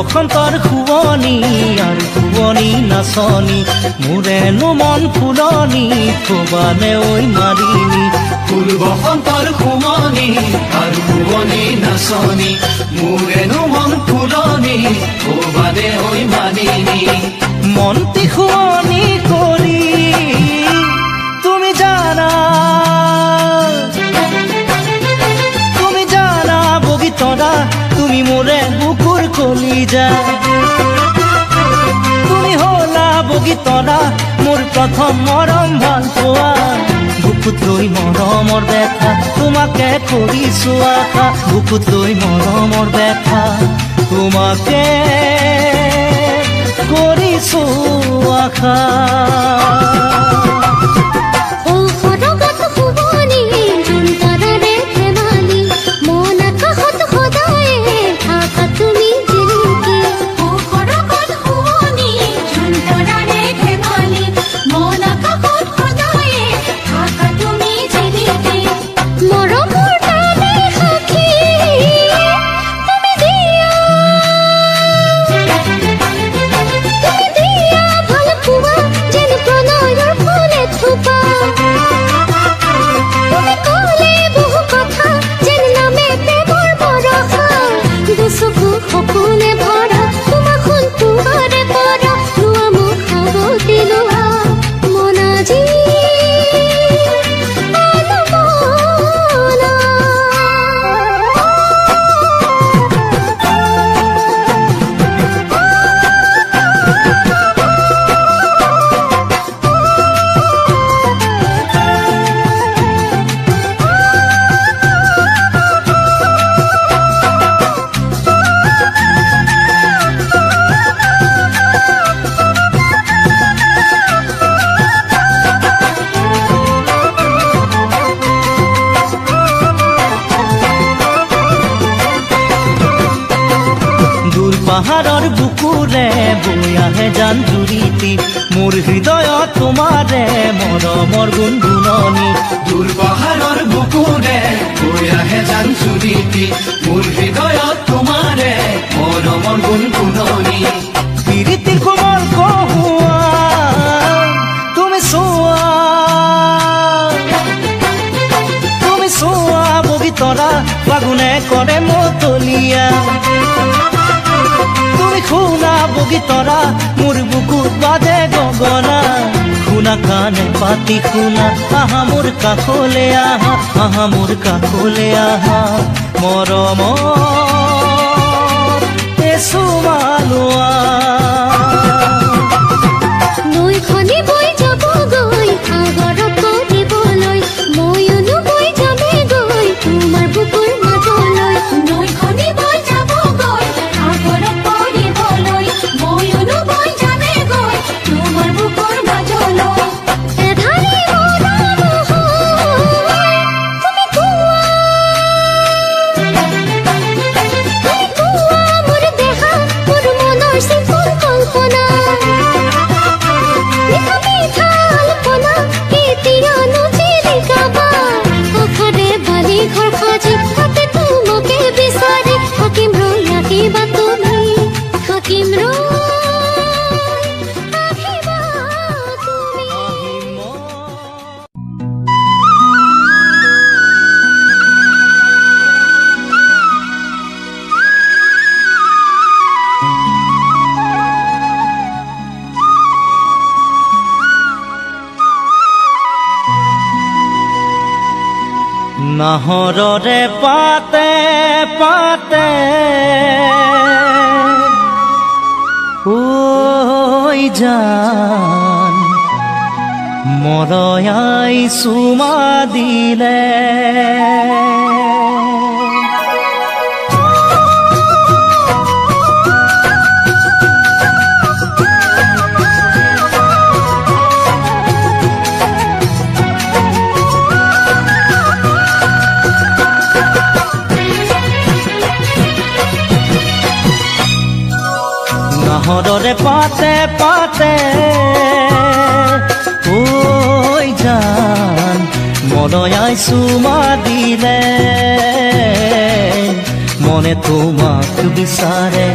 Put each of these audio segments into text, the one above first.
বসন্তৰ শুৱনি আৰু শুৱনি নাচনি মোৰেনো মন ফুলনি থবানে ঐ মাৰিনি ফুল বসন্তৰ শুৱনি আৰু শুৱনি নাচনি মোৰেনো মন ফুলনি থবানে ঐ মাৰিনি মনটি শুৱনি কৰি তুমি জানা বগীতৰা তুমি মোৰে বুকুৰ কলিজা তুমি হলা বগীতৰা মোৰ প্ৰথম মৰম ভাল পোৱা বুকুত লৈ মৰমৰ দেখা তোমাকে কৰিছো আশা বুকুত লৈ মৰমৰ দেখা তোমাকে কৰিছো আশা পাহাৰৰ বুকুৰে বৈ আহে জান জুৰিতি মোৰ হৃদয়ত তোমাৰে মৰমৰ গুণগুণনি দূৰ পাহাৰৰ বুকুৰে বৈ আহে জান জুৰিতি মোৰ হৃদয়ত তোমাৰে মৰমৰ গুণগুণনি প্ৰীতিৰ কোমল কহুৱা তুমি চোৱা বগীতৰা ফাগুনে কৰে মতলীয়া শুনা বগীতৰা মোৰ বুকুত বাজে গগনা শুনা কাণে পাতি শুনা আহা মোৰ কাষলে আহা মোৰ কাষলে আহা মৰমৰ চুমালোৱা নৈখনি বৈ যাবগৈ সাগৰত পৰিবলৈ ময়ো বৈ যামেগৈ তোমাৰ বুকুৰ মাজলৈ নৈখনি বৈ যাবগৈ সাগৰত নাহৰৰে পাতে পাতে ঐ জান মৰয়াই চুমা দিলে নাহৰৰে পাতে পাতে ঐ জান মৰয়াই চুমা দিলে মনে তোমাক বিচাৰে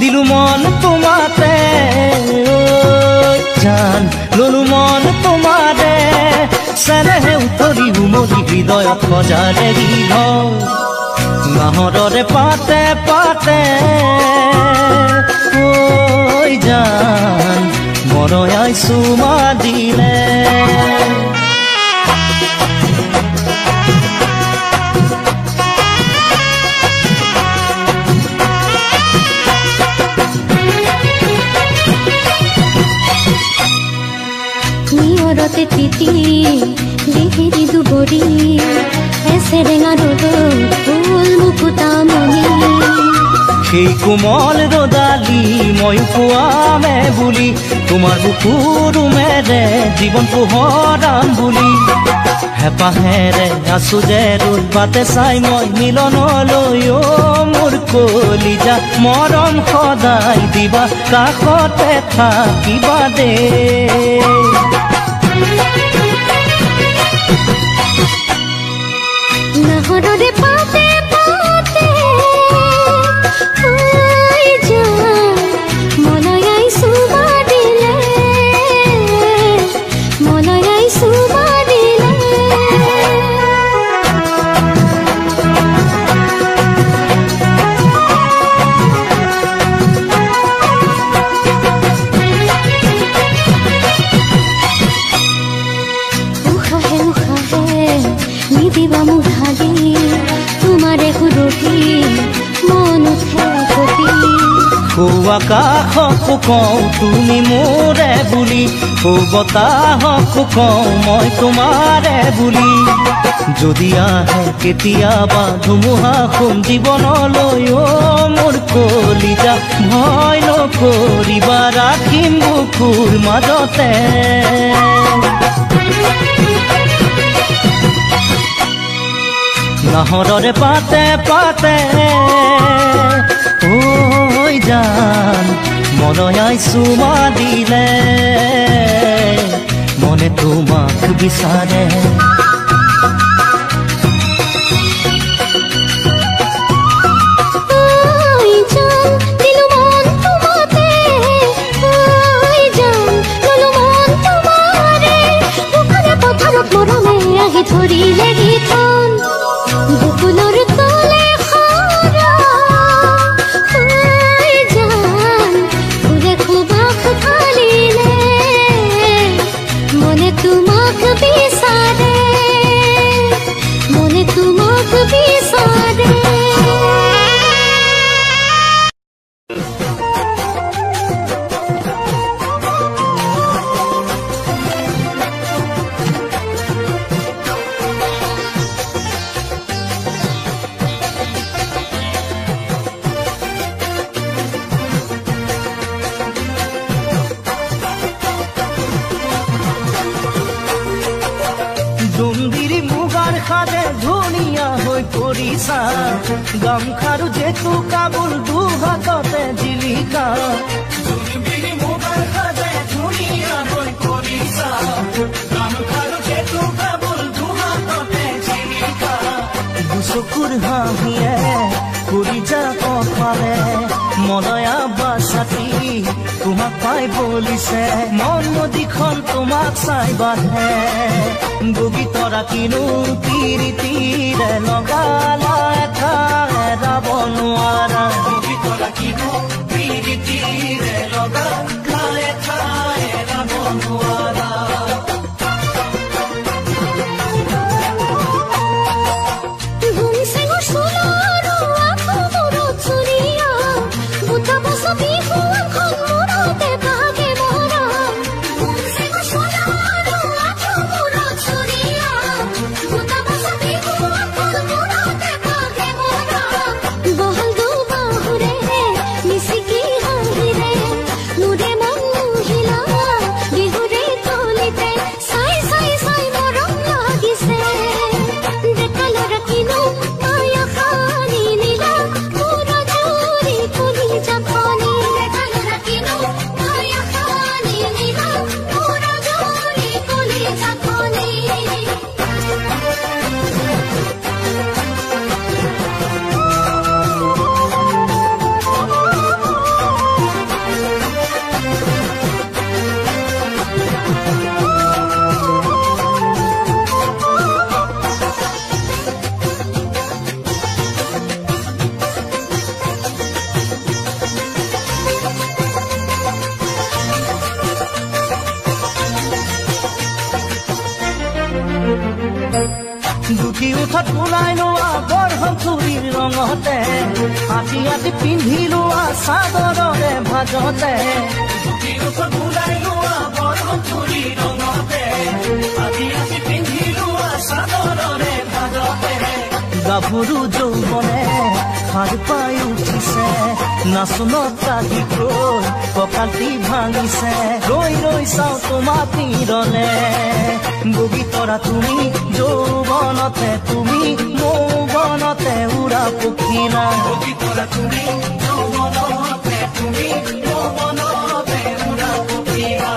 দিলু মন তোমাতে জান ললু মন তোমাৰে চেনেহে উতলি উমলি হৃদয়ত সজাৰে গৃহ নাহৰৰে পাতে পাতে ঐ জান মৰয়াই চুমা দিলে নিয়ৰতে তিতি লিহিৰি দুবৰি এছেৰেঙা ৰ'দত ফুল মুকুতামণি সেই কোমল ৰদালি মই পোৱামে বুলি তোমাৰ বুকুৰুমেৰে জীৱন পোহৰাম বুলি হেঁপাহেৰে আছো যে ৰৈ বাটে চাই মই মিলনলৈ মোৰ কলিজা মৰম সদায় দিবা কাষতে থাকিবা দে নাহৰৰে পাতে পাতে ঐ জান মনয়াই চুমা দিলে মনয়াই চুমা দিলে উশাহে উশাহে নিদিবা মোক ভাগি তোমাৰে সুৰভি মন উঠে কপি আকাশকো কওঁ তুমি মোৰে বুলি বতাহকো কওঁ মই তোমাৰে বুলি যদি আহে কেতিয়াবা ধুমুহা সোম জীৱনলৈ মোৰ কলিজা ভয় নকৰিবা ৰাখিম বুকুৰ মাজতে নাহৰৰে পাতে পাতে ঐ জান মনয়াই চুমা দিলে মনে তোমাক বিচাৰে ধৰিলে গীতন বুকুলৰ তলে খৰা ঐ জান ফুলে খুবাক ফালিলে মনে তোমাক বিচাৰে মনে তোমাক বিচাৰে জুনবিৰি মুগাৰ খাদে ধুনীয়া হৈ পৰিছা গামখাৰু জেতু কাবুল দুহাততে জিলিকা জুনবিৰি মুগাৰ খাদে ধুনীয়া হৈ পৰিছা গামখাৰু জেতু কাবুল দুহাততে জিলিকা দুচকুৰ হাঁহিয়ে কৰি যা কপালে মনয়া বাছাতি তোমাক পাই বলিছে মন নদীখন তোমাক চাই বাঢ়ে বগী তৰা কিনো তিৰি তিৰে লগালা এটা এৰাব নোৱাৰা বগী তৰা কিনো তিৰি তিৰে লগালা এটা এৰাব নোৱাৰা মুঠত ওলাই লোৱা বৰহম চুৰিৰ ৰঙতে আতি আতি পিন্ধি লোৱা চাদৰৰে ভাজতে মুঠত ওলাই লোৱা বৰহম চুৰিৰ ৰঙতে আতি আতি পিন্ধি লোৱা চাদৰৰে ভাজতে গাভৰু যৌৱনে সাৰ পাই উঠিছে নাচনত কাহিকৈ কঁকালটি ভাঙিছে ৰৈ ৰৈ চাওঁ তোমাৰ তীৰলে বগী তৰা তুমি যৌৱনতে তুমি মৌৱনতে উৰা পখিলা বগী তৰা তুমি যৌৱনতে তুমি মৌৱনতে উৰা পখিলা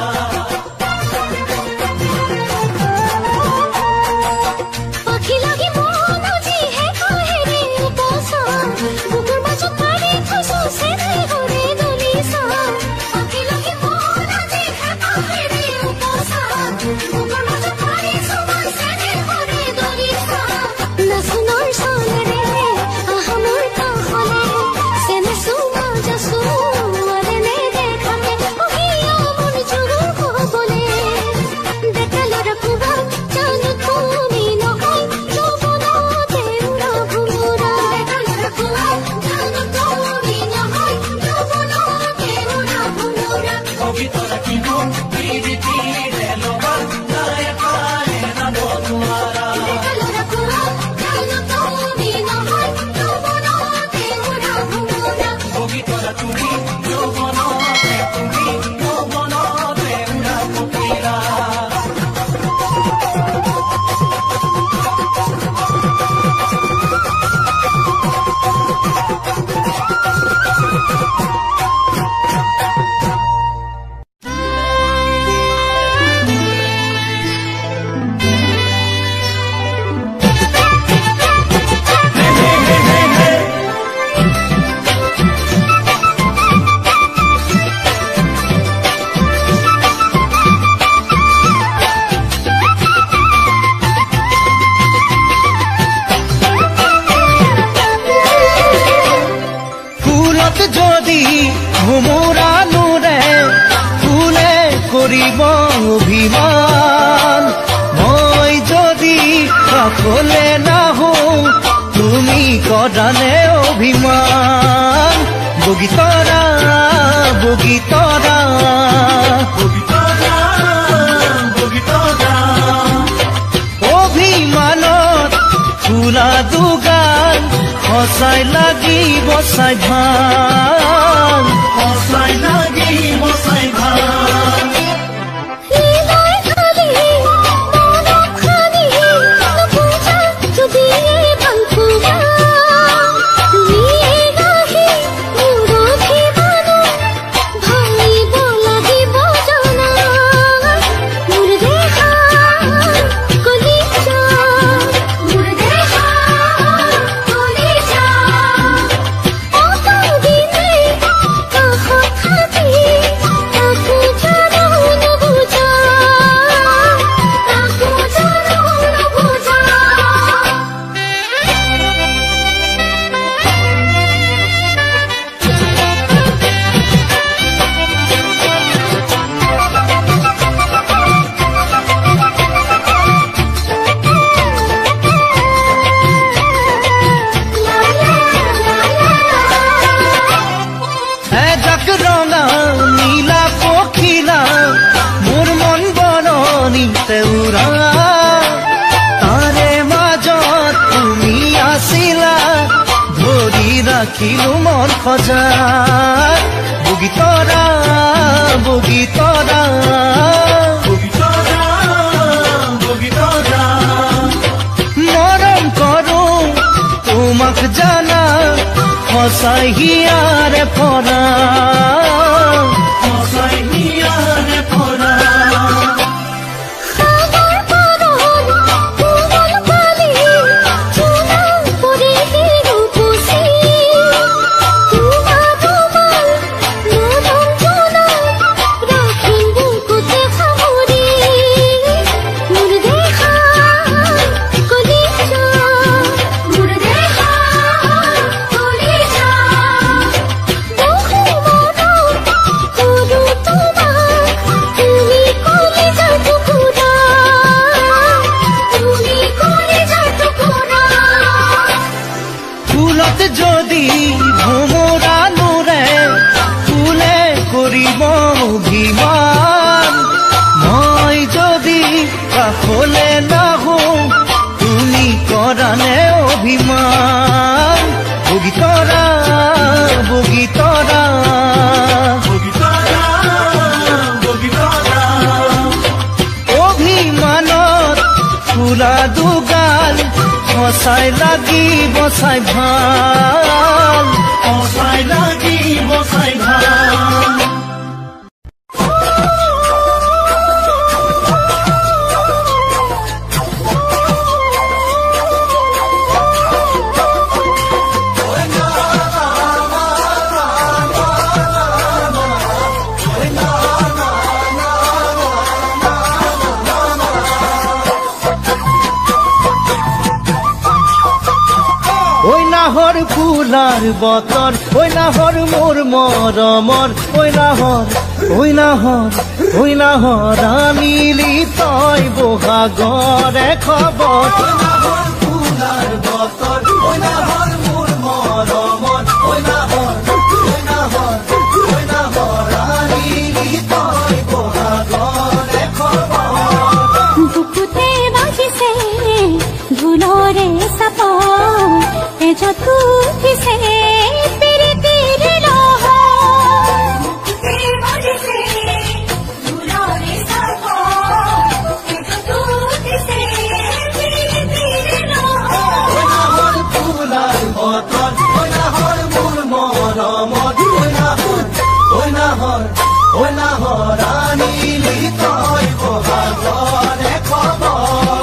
অভিমান মই যদি কাকলে নাহো তুমি কদানে অভিমান বগীতৰা বগীতৰা বগীতৰা বগীতৰা অভিমানত ফুলা দুগাল সঁচাই লাগিব চাই ভাল সঁচাই লাগিব চাই ভাল ৰাখিলো মন সজাই বগীতৰা বগীতৰা বগীতৰা বগীতৰা মৰম কৰো তোমাক জানা সঁচাই হিয়াৰে পৰা সঁচাই হিয়াৰে পৰা Oh ভোমোৰা নোৰে ফুলে কৰিব অভিমান মই যদি কাষলে নাহো তুমি কৰানে অভিমান বগীতৰা বগীতৰা অভিমানত ফুলা দুগাল সঁচাই লাগিব চাই ভাল সঁচাই লাগিব চাই ভাল ফুলাৰ বতৰ ঐ নাহৰ মোৰ মৰমৰ ঐ নাহৰ আনিলি তই বহাগৰে খবৰ ফুলাৰ বতৰ ঐ নাহৰ মোৰ মৰমৰ ঐ নাহৰ আনিলি তই বহাগৰে খবৰ বুকুতে বাজিছে ঢোলৰে চাপৰ এজত উঠিছে প্ৰীতিৰ লহৰ বুকুতে বাজিছে ঢোলৰে চাপৰ এজত উঠিছে প্ৰীতিৰ লহৰ ফুলাৰ বতৰ ঐ নাহৰ মোৰ মৰমত ঐ নাহৰ আনিলি তই বহাগৰে খবৰ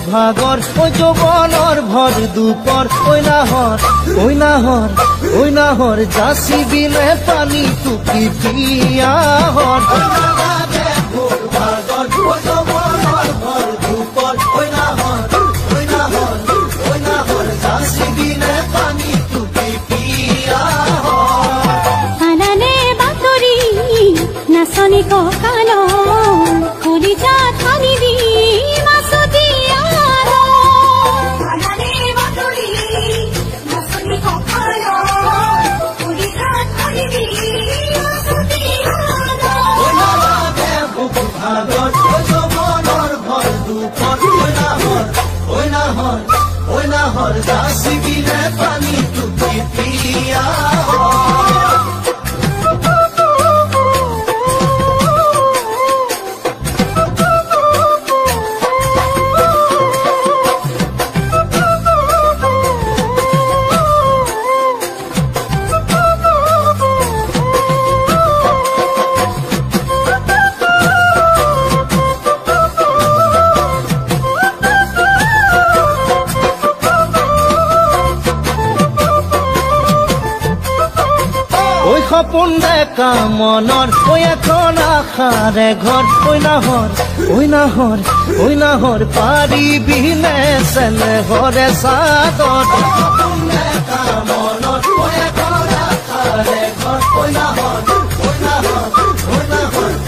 ভাগৰ ঐ যৌৱনৰ ভৰ দুপৰ ঐ নাহৰ যাচি বিলে পানী টুকি পিয়াহৰ ভাগৰ ঐ যৌৱনৰ ভৰ দুপৰ ঐ নাহৰ যাচি বিলে পানী টুকি পিয়াহৰ আনানে বাতৰি নাচনি কঁকাল কলিজা ঠানিবি যাচি বিলে পানী টুকি পিয়া সপোন দেখা মনৰ ঐ এখন আশাৰে ঘৰ ঐ নাহৰ পাৰিবিনে চেনেহৰে চাদৰ সপোন দেখা মনৰ ঐ এখন আশাৰে ঘৰ ঐ নাহৰ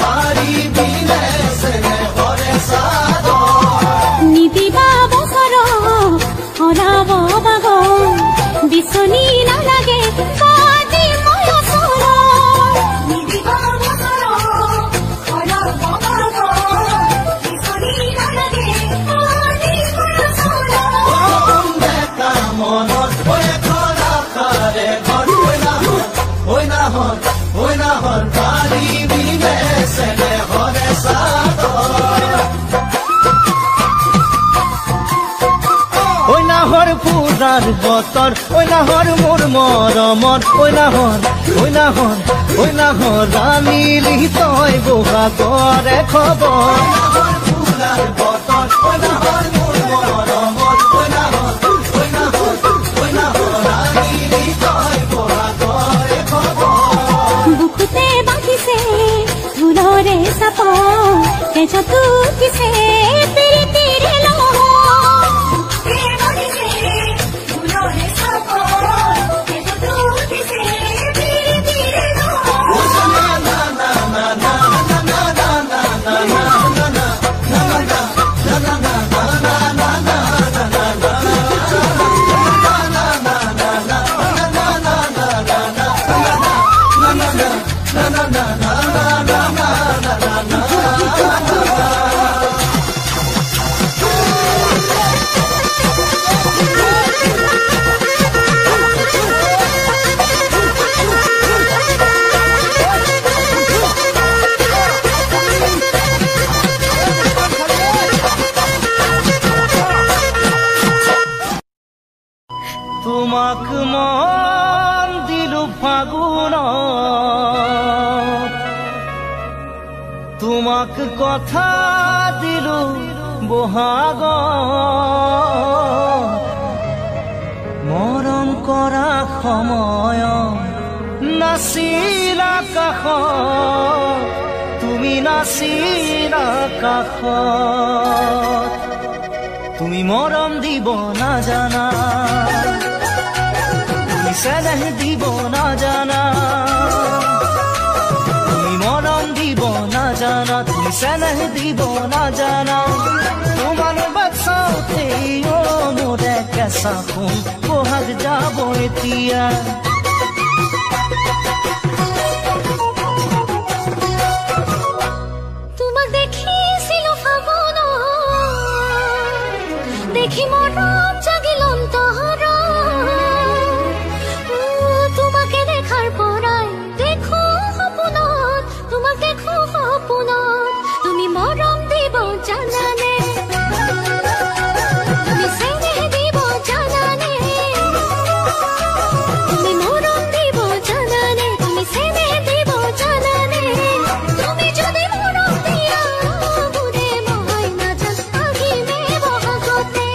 পাৰিবিনে চেনেহৰে চাদৰ নিদিবা বছৰ হৰাব বাগ বিচনী নালাগে ফুলাৰ বতৰ ঐ নাহৰ মোৰ মৰমৰ ঐ নাহৰ আনিলি তই বহাগৰে খবৰ ফুলাৰ বতৰ ঐ নাহৰ মোৰ মৰমৰ ঐ নাহৰ আনিলি তই বহাগৰে খবৰ তেজতো উঠিছে প্ৰীতিৰ লহৰ তোমাক মন দিলো ফাগুনত তোমাক কথা দিলো বহাগত মৰম কৰা সময়ত নাছিলা কাষত তুমি নাছিলা কাষত তুমি মৰম দিব নাজানা চেনেহ দিব নাজানা তুমি মৰম দিব নাজানা তুমি চেনেহ দিব নাজানা তোমাৰ বাচ্চাতে মোৰে কেঁচা সোণ বহাগ যাব এতিয়া তোমাক দেখিছিলো ফাগুনত দেখি মৰম জাগিল অন্তৰত তোমাকে দেখাৰ পৰাই দেখো সপোনত তোমাক দেখো সপোনত তুমি মৰম দিব জানানে তুমি চেনেহ দিব জানানে তুমি মৰম দিব জানানে তুমি চেনেহ দিব জানানে তুমি যদি মৰম দিয়া বুৰে মহাই নাজান আহিমে বহাগতে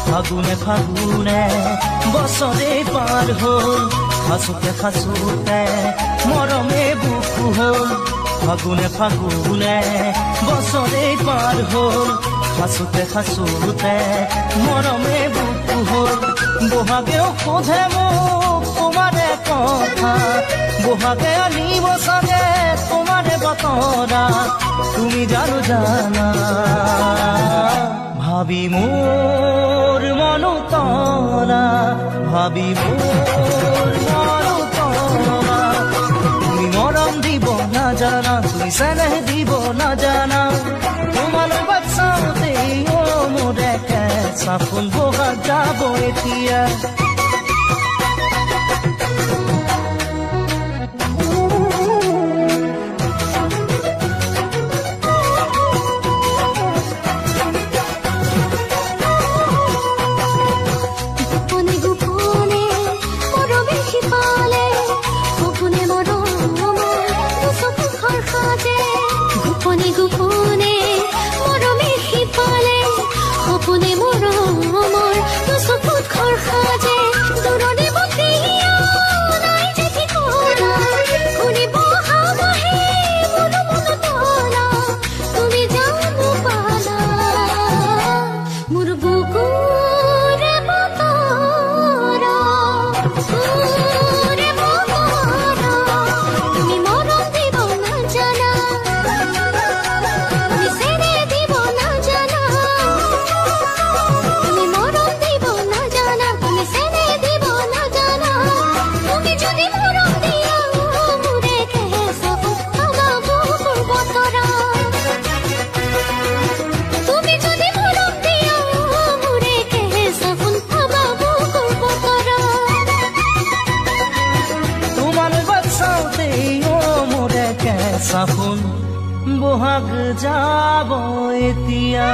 ফাগুনে ফাগুনে বছৰে পাৰ হ'ল খাচোতে খাচোতে মৰমে বুকু হ'ল ফাগুনে ফাগুনে বছৰে পাৰ হ'ল খাচোতে খাচোতে মৰমে বুকু হ'ল বহাগেও সোধে মোক তোমাৰে কথা বহাগে আনিব চাগে তোমাৰে বতৰা তুমি জানো জানা ভাবি মোৰ মনো তৰা ভাবি মোৰ মনো তৰা তুমি মৰম দিব নাজানা তুমি চেনেহ দিব নাজানা তোমাৰ বাচ্চাতে মোৰে কেঁচা ফুল বহাগ যাব এতিয়া বহাগ যাব এতিয়া।